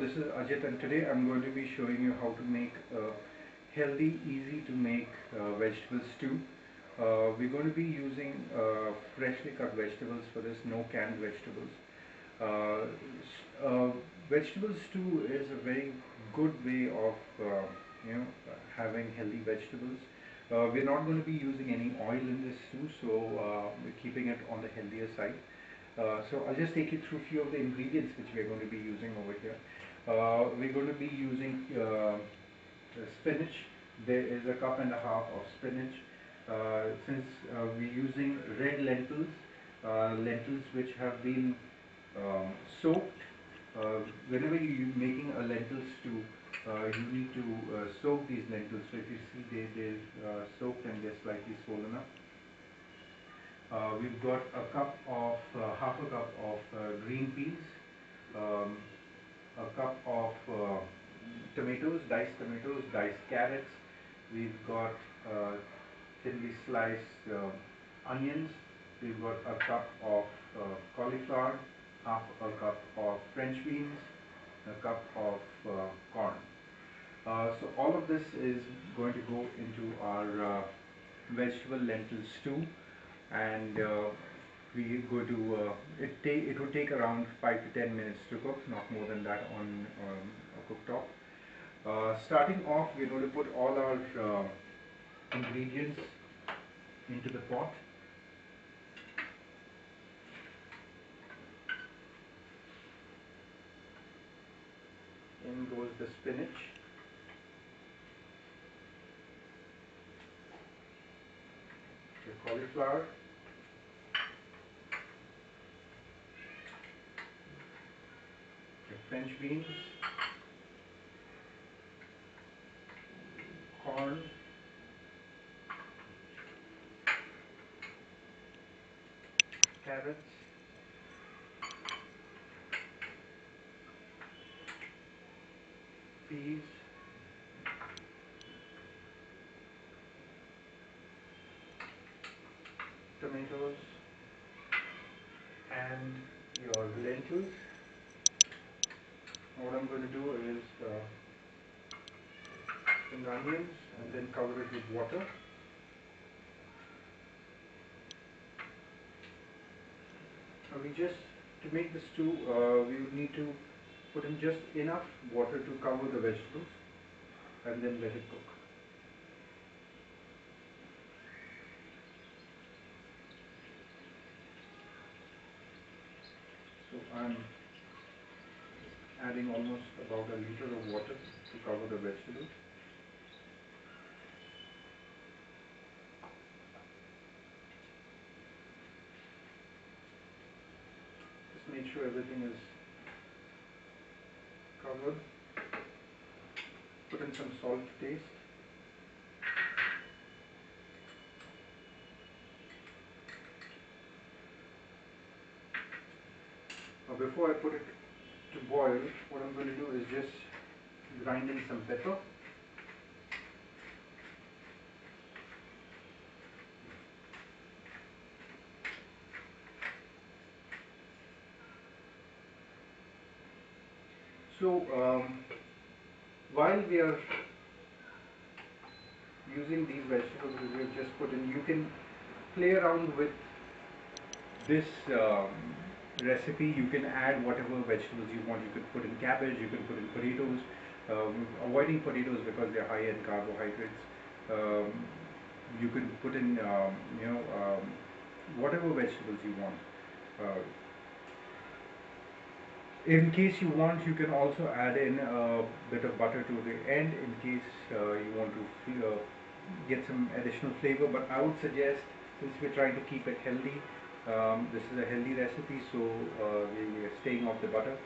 This is Ajit, and today I'm going to be showing you how to make a healthy, easy to make vegetable stew. We're going to be using freshly cut vegetables for this, no canned vegetables. Uh, Vegetable stew is a very good way of having healthy vegetables. We're not going to be using any oil in this stew, so we're keeping it on the healthier side. So I'll just take you through a few of the ingredients which we're going to be using over here. We're going to be using spinach. There is a cup and a half of spinach. Since we're using red lentils, lentils which have been soaked. Whenever you're making a lentil stew, you need to soak these lentils. So if you see they're soaked and they're slightly swollen up. We've got a cup of, half a cup of green peas, a cup of tomatoes, diced carrots. We've got thinly sliced onions. We've got a cup of cauliflower, half a cup of French beans, a cup of corn. So all of this is going to go into our vegetable lentil stew, and we go to it would take around 5 to 10 minutes to cook, not more than that on a cooktop. Starting off, we're going to put all our ingredients into the pot. In goes the spinach, the cauliflower, the French beans, corn, carrots, peas, tomatoes, and your lentils. What I'm going to do is put the onions and then cover it with water. We just, to make the stew, we would need to put in just enough water to cover the vegetables and then let it cook. So I'm adding almost about a liter of water to cover the vegetables. Just make sure everything is covered. Put in some salt to taste. Now before I put it to boil, what I'm going to do is just grind in some pepper. So while we are using these vegetables that we've just put in, you can play around with this recipe. You can add whatever vegetables you want. You could put in cabbage, you can put in potatoes, avoiding potatoes because they're high in carbohydrates. You can put in whatever vegetables you want. In case you want, you can also add in a bit of butter to the end in case you want to get some additional flavor. But I would suggest, since we're trying to keep it healthy, this is a healthy recipe, so we are staying off the butter.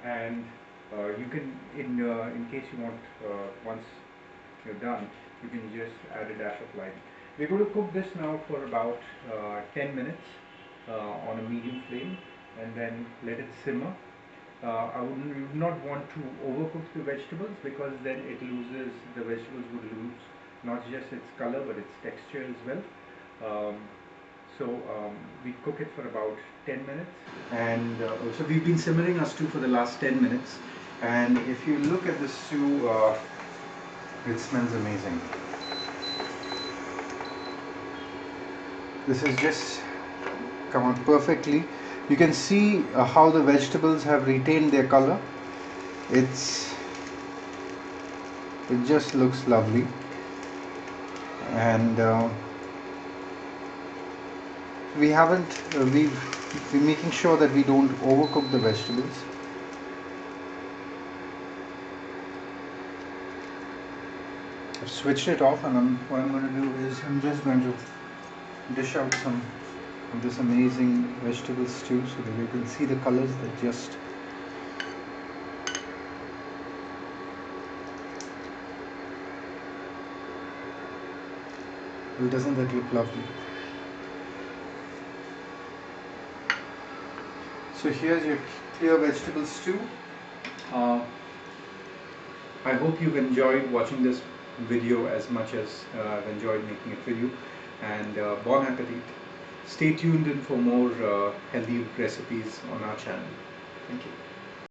And you can, in case you want, once you're done, you can just add a dash of lime. We're going to cook this now for about 10 minutes on a medium flame, and then let it simmer. I would not want to overcook the vegetables, because then the vegetables would lose not just its color but its texture as well. So we cook it for about 10 minutes, and so we've been simmering our stew for the last 10 minutes. And if you look at the stew, it smells amazing. This has just come out perfectly. You can see how the vegetables have retained their color. It just looks lovely, and we're making sure that we don't overcook the vegetables. I've switched it off, and what I'm going to do is I'm just going to dish out some of this amazing vegetable stew so that you can see the colors that just well, doesn't that look lovely? So here's your clear vegetable stew. I hope you've enjoyed watching this video as much as I've enjoyed making it for you, and bon appetit. Stay tuned in for more healthy recipes on our channel. Thank you.